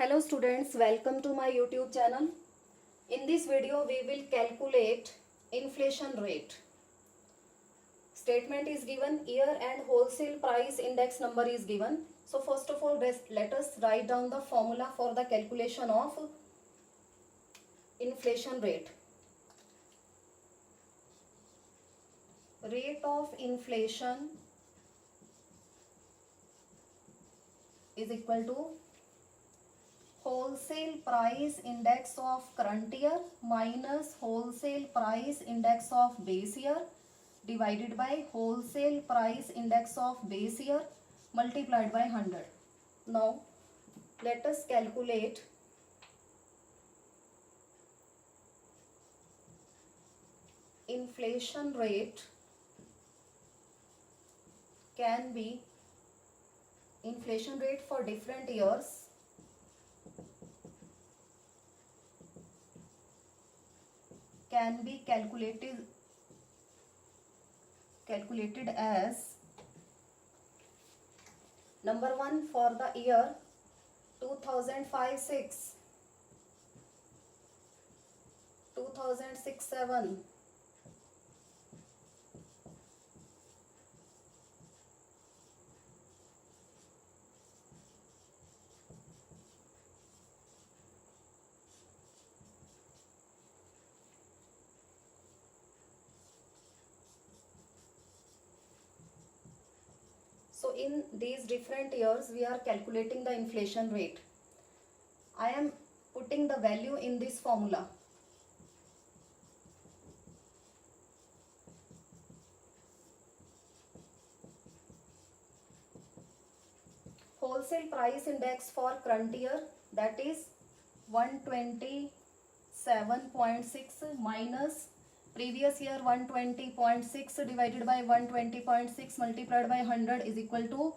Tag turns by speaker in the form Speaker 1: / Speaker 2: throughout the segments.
Speaker 1: Hello students, welcome to my YouTube channel. In this video we will calculate inflation rate. Statement is given, year and wholesale price index number is given. So first of all let us write down the formula for the calculation of inflation rate. Rate of inflation is equal to wholesale price index of current year minus wholesale price index of base year divided by wholesale price index of base year multiplied by 100. Now let us calculate inflation rate. Can be inflation rate for different years can be calculated as number 1 for the year 2005-6, 2006-7, so in these different years we are calculating the inflation rate. I am putting the value in this formula. Wholesale price index for current year, that is 127.6 minus previous year 120.6 divided by 120.6 multiplied by 100 is equal to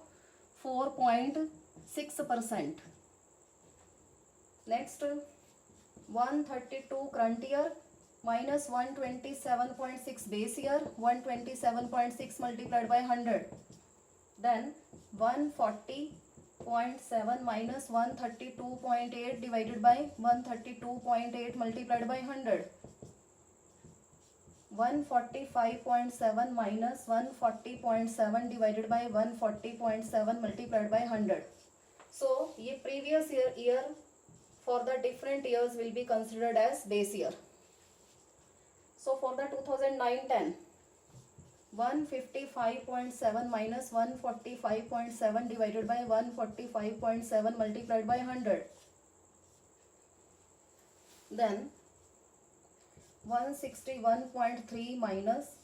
Speaker 1: 4.6%. Next 132 current year minus 127.6 base year, 127.6 multiplied by 100, then 140.7 minus 132.8 divided by 132.8 multiplied by 100, 145.7 minus 140.7 divided by 140.7 multiplied by 100. So ये previous year for the different years will be considered as base year. So for the 2009-10, 155.7 minus 145.7 divided by 145.7 multiplied by 100, then 161.3 minus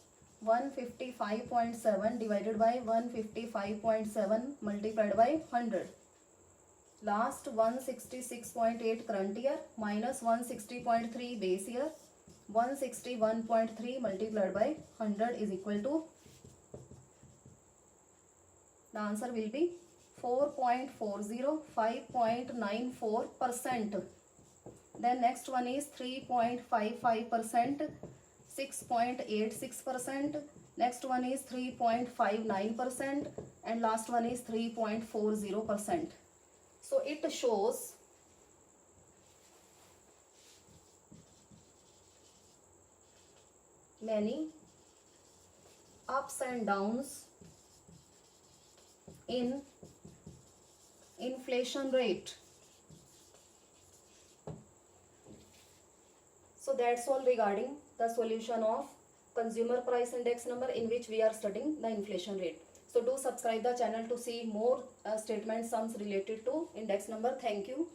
Speaker 1: 155.7 divided by 155.7 multiplied by 100. Last 166.8 current year minus 160.3 base year, 161.3 multiplied by 100 is equal to, the answer will be 4.40, 5.94%. Then next one is 3.55%, 6.86%. Next one is 3.59%, and last one is 3.40%. So it shows many ups and downs in inflation rate. So that's all regarding the solution of consumer price index number, in which we are studying the inflation rate. So do subscribe the channel to see more statement sums related to index number. Thank you.